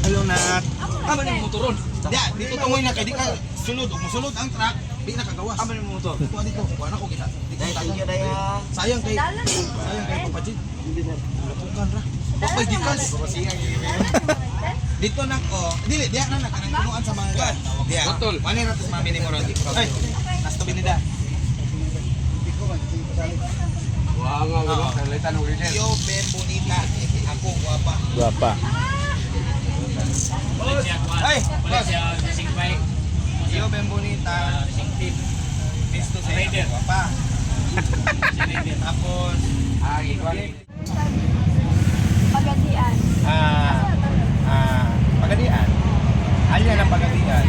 Hello na. Amo ni motoron. Dito tumoy na kay di ka sulod ug mosulod ang truck, di na kagawas. Amo ni motor. Dito. Kuha na ko kita. Thank you daya. Sayang kay Pajit. Lapukan ra. Okay, di kas. Dito na dili diha na kanang punuan sa mga gan. Diha. Botol. Mani ra tos mami ni mo ron. Ay, nasto binida. Wah nga wala kalitan ng origin. Yo ben bonita. Ako guapa. Guwapa. Ay, yo ben bonita. Visto sa iyo, guapa. Tapos Pagadian. Pagadian. Alya ng Pagadian.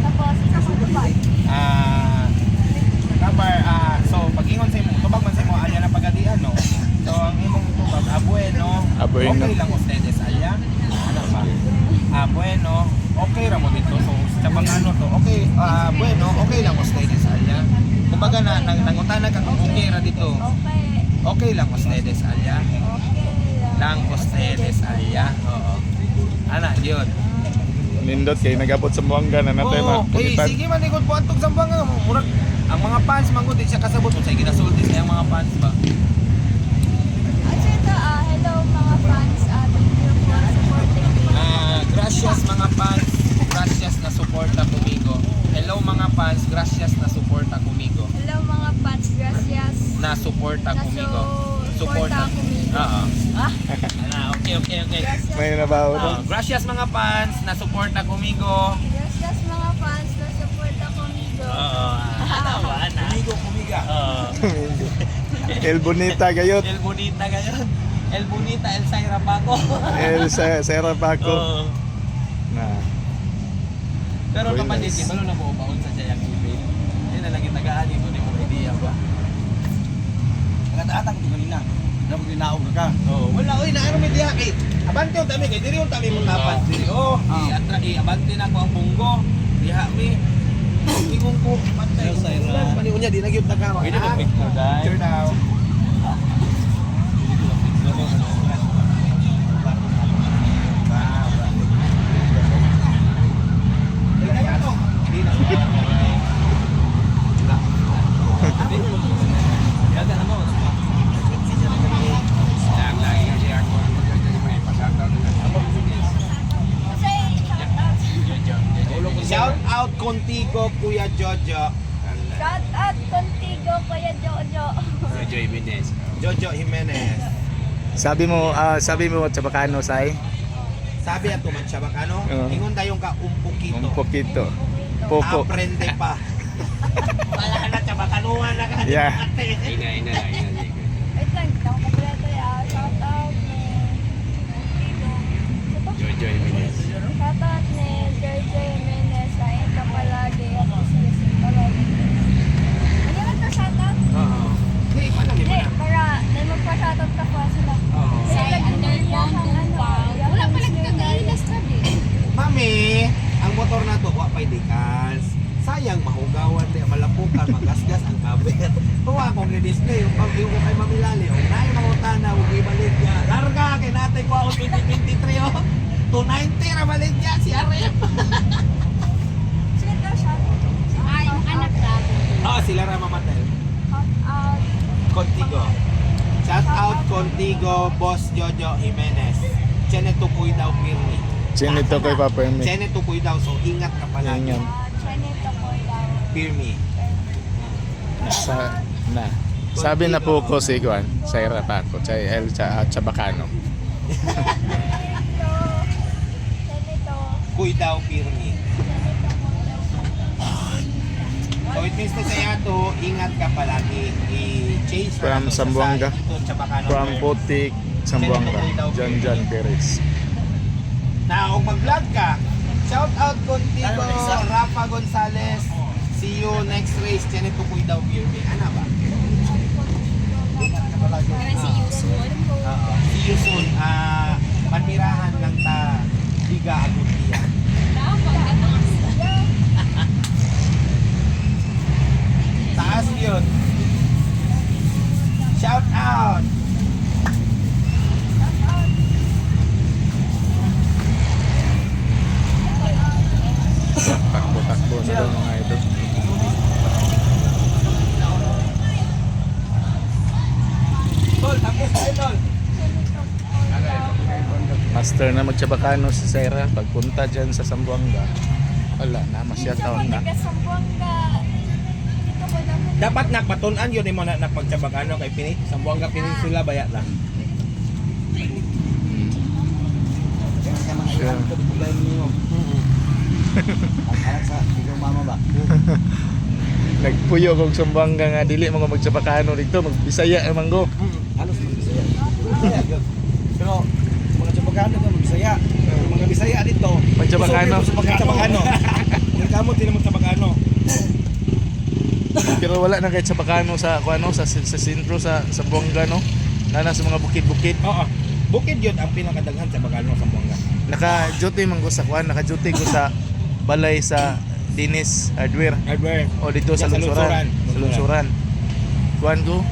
Tapos, Kapag. So pag-ingon sa imo, tubag man sa imo alya ng Pagadian, no? So ang imong tubag, bueno. Bueno. Okay lang ustedes alya. Ano ba? Bueno, okay ra mo dito. So sa pangano to, okay, bueno, okay lang ustedes alya. Kumbaga nangutana ka kung okay ra dito. Okay. Okay lang ustedes alya. Okay Lang ustedes alya. Oo. Ana, yun. Nindot kay nagabot sa Buanga na natin Oo, sige man ikot po antog sa banga. Murag ang mga fans mangod di siya kasabot sa ginasulti sa mga fans ba. At ito, hello mga fans. Thank you for supporting me. Gracias mga fans. Gracias na suporta kumigo. Hello mga fans, gracias na suporta kumigo. Hello mga fans. Gracias. Na suporta kumigo. Suporta kumigo. Oo. Okay. may nabaho doon. Gracias mga fans na suporta kumigo. Gracias mga fans na suporta kumigo. Kumiga. El Bonita gayot. El Bonita ngayon. El Bonita, El Saira Paco. El Serra Paco. Na. Pero Very kapatid, nice. balo na po paon sa Jayang email. Hindi na lang itagaan ko ni mo idea ba. Nagataatan ko kanina. Dapat ginaog ka. Oh, wala oy na ano may diha kay. Abante yung tami kay diri yung tami mo tapat. Diri abante na ko ang bunggo. Diha mi. Ingong ko pantay. El Saira. Paniun niya di na gyud nagkaro. Pwede ba picture dai? Picture daw. Shout out Contigo Kuya Jojo. Shout out contigo, Kuya Jojo. Jojo Jimenez. Sabi mo sa Bacano say Sabi ato man siya bakano, ingon tayong ka un un poquito. Poco. Aprende pa. Wala na siya bakanuhan na ka. Yeah. Wait lang, ako kompleto ya. Shout out ni Jojo Jimenez. Shout out ni Jojo Jimenez. Sain ka palagi. Ako siya palagi. Ano lang to shout out? Oo. Hindi pa na Hindi, para may magpa-shout out ka pa sila. Oo. Wala pa nagkagailas na Mami, ang motor na to wa pay decals. Sayang mahugawan di malapukan magasgas ang kabel. Tuwa akong i-display yung pag ko kay Mamilali. O naay mangutana ug ibalik niya. Larga kay natay ko ako 2023 oh. 290 ra balik niya si RF. Sila daw shout out. Ay, yung anak lang. Sila ra mamatel. Shout out. Contigo. Shout out Contigo, Boss Jojo Jimenez. Chene tukoy daw pirmi. Chinito kay Papa Emi. Chene tukoy daw so ingat ka palagi. Ingat. Chinito ko daw. Pirmi. Sabi na po ko si Juan, Serra Paco, El Chabacano. Chinito. Kuy daw pirmi. So it means to say ato, ingat ka palagi. I-change From na to Zamboanga. sa ito, Chabacano. From Putik, Zamboanga, John Perez. Na kung mag-vlog ka, shout out Contigo, Rafa Gonzalez. See you next race. Chene tukoy daw pirmi. Ano ba? See you soon. See you soon. Manmirahan lang ta Liga Aguntia. Taas yun. Shout out. daw mga idol. Tol, tapos tayo, tol. Master na magtsabakano si Sarah pagpunta dyan sa Zamboanga. Wala na, masya taon na. Sambuanga. Dito ko dapat. Dapat nakpatunan yun mo na napagtsabak ano kay Pinit. Sambuanga Peninsula baya lang. Siya. Anak sa ikaw mama ba? Nagpuyo kong Zamboanga nga dili mo magtsabakano dito, magbisaya naman go. Halos magbisaya. Pero mga Tsabagano ka magbisaya. Mga Bisaya dito. Magtsabakano. Tsabagano. Yung kamot din mo Tsabagano. Pero wala na kahit tsabakano sa kuano sa sentro sa Zamboanga no. Nana sa mga bukid-bukid. Oo. Bukid yun ang pinakadaghan sa Bagano sa Zamboanga. Naka-duty man ko sa kuan, naka-duty ko sa balay sa Dinis Hardware Hardware. o dito sa Sa Lungsuran. Lungsuran. Sa Lungsuran. Kuan ko,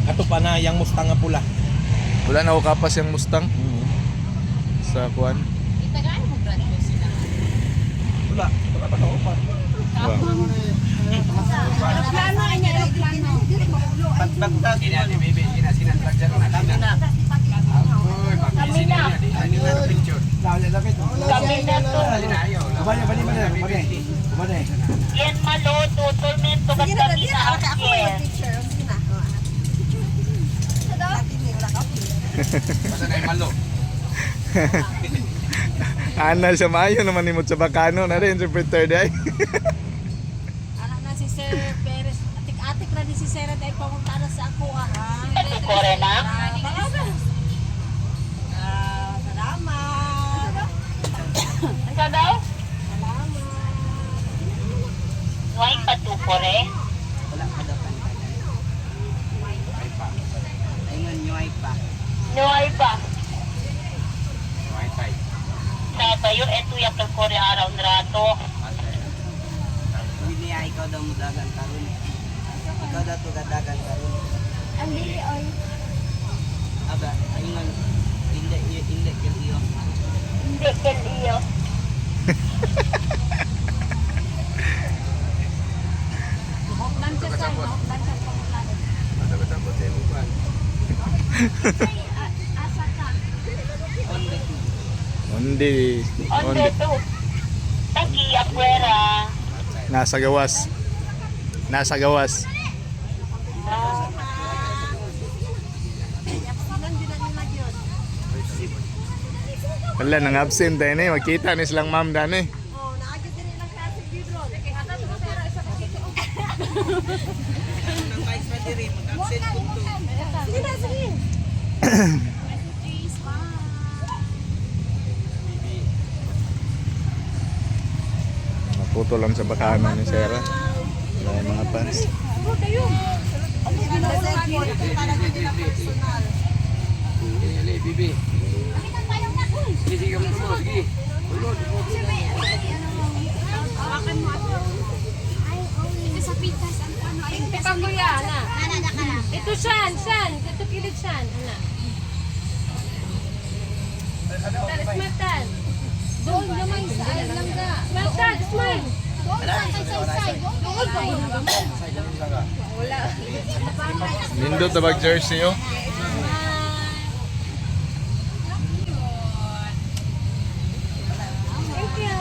Ato pa na yung Mustang nga pula. wala na ako kapas yung Mustang sa kuan. Wala. Wala pa tao pa. Aeroplano niya, aeroplano. Pagbagtas. Sinantrag dyan na. Kami na. Kami na. Lapit. Kami na to. Bani. Yan malo, tutol minto ka kami na akin. Basta na yung malo. Ana siya maayo naman ni mo tsabakano na rin super third eye. Anak na si Sir Perez. Atik-atik na ni si Sarah dahil pumunta na sa ako. Kore na? Salamat. Ang daw? Why pa to kore? Wala ka daw pa. Ayun, nyoy pa. Nuay pa. Wi-Fi. Sa tayo, eto yung kore araw na rato. Hindi niya ikaw daw mo dagan karon. Ikaw daw to dagan karon. Ang dili oy. Aba, ayun. Hindi kel iyo. Hindi kel iyo. Hokdan siya sa hokdan siya pangulan. Asa ka? Undi. Onde to? Taki afuera. Nasa gawas. Nasa gawas. Wala nang absent tayo na magkita ni silang ma'am dani. Oh, naagid din ilang klase bidro. Hata to sa isa ka dito. Sige na, sige. Maputo lang sa bakano ni Sarah. Wala yung mga fans. Bro, tayo. Ano ginawa natin? Talaga din ang personal. Bibi. Sige, sige. Hawakan mo ako. Ito sa pitas, ano ay Ito kuya, ana. Ito Shan. Ito kilid Shan, ana. Talis matan. Doon gamay sa ay langga. Matan, smile. Wala. Nindot na bag jersey oh. Thank you.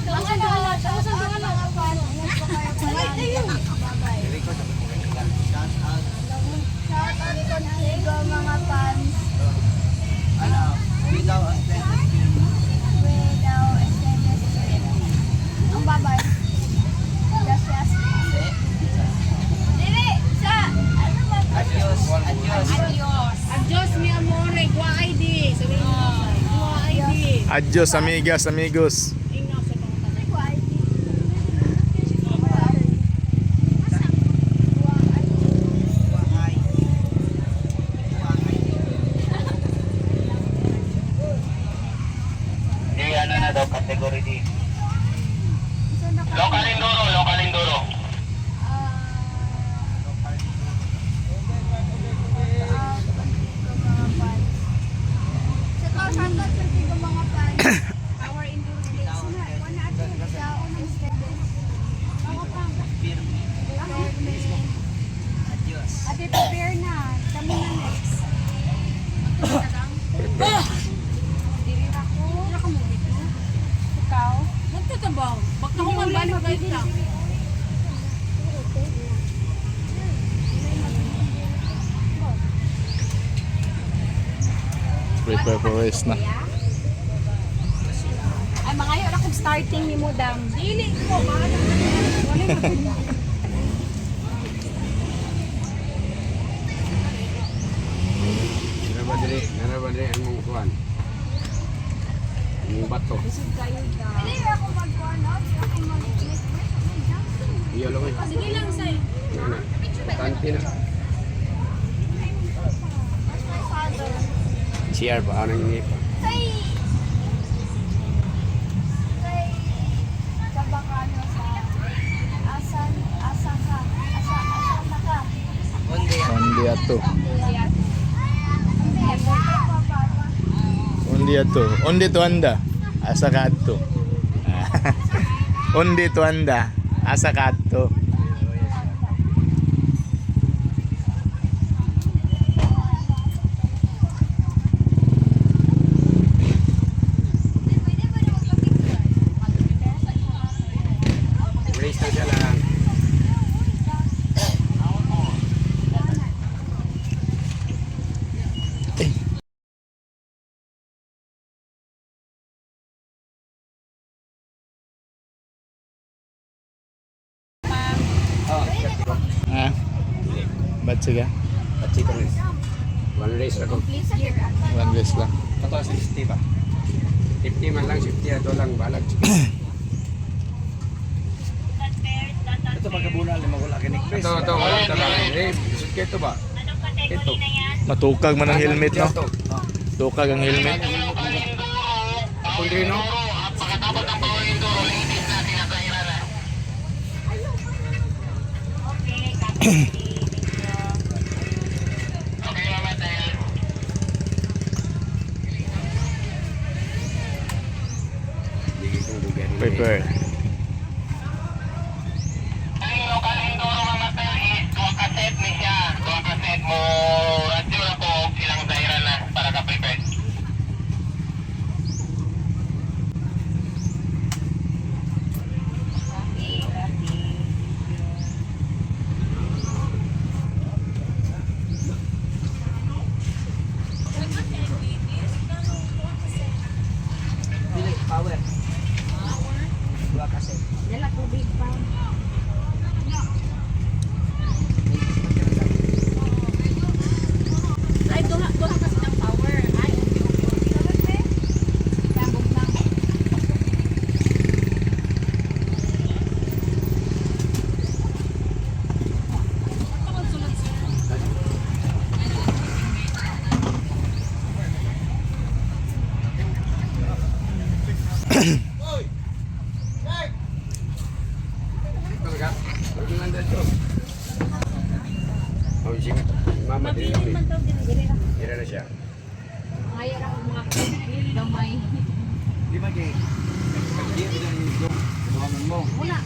Tawasan doon lang. Wait, ayun. mga fans. Ano? Without a Without extended stream. Ang babay. Gracias. Dili! Sa! Ano ba? Adios. Adios, mi amore. Gua ID. Sabihin mo. Gua ID. Adios amigas, amigos. Ingaw sa pangutan. Ko ay Ano na daw category D? Local Indoro. Our Enduro Days. Wala natin sa unang extended. ba? Bakit ako magbalik guys lang? Prepare for race na. Ay, mga yun akong starting ni Mudam. Dili ko, mahal ang Nara ba dire ang mong kuan? Ang bato. Hindi ako mag-go, no? Hindi ako mag-make. Iyo lang eh. Sige lang, say. Nana. Tanti na. Where's my father? CR pa anong ini pa. Say! Say! Sa Bacano sa... Asan? Asa ka? Asan na ka? Undi ato. Hindi, papa. Undi ato. Undi to anda. Asa ka ato. Undi to anda. Asa ka ato. Race na siya lang. Ha? Ba't siya? At si race. One race na to. One race lang. Ito 60 ba? 50 man lang, 50 ato lang balag. Ito pagkabuna lima wala kinig race. Ito wala lang. Eh, bisud kito ba? Ito. Matukag man ang helmet, no? Ito. Tukag ang helmet. Ako din no. Pagkatapos ng Power Enduro, limited na tinatahiran na. Okay, Mama Tel. Hindi ko bugan. Prepare. Ang local Enduro, Mama Tel, is 2 kaset ni siya. 2 kaset mo, radyo na po, silang dahiran na para ka-prepared. Dili power. Dua kasi. Dala tubig pa. Ay, duha kasi ng power. Ay, okay. Tambog lang. Talaga. Pag nanda to. Oh, si Mama din. Mabilis man to, dili ra. Ira na siya. Ngayon ako mga gamay. Di ba kay? Pag di mo yung joke, mo. Wala.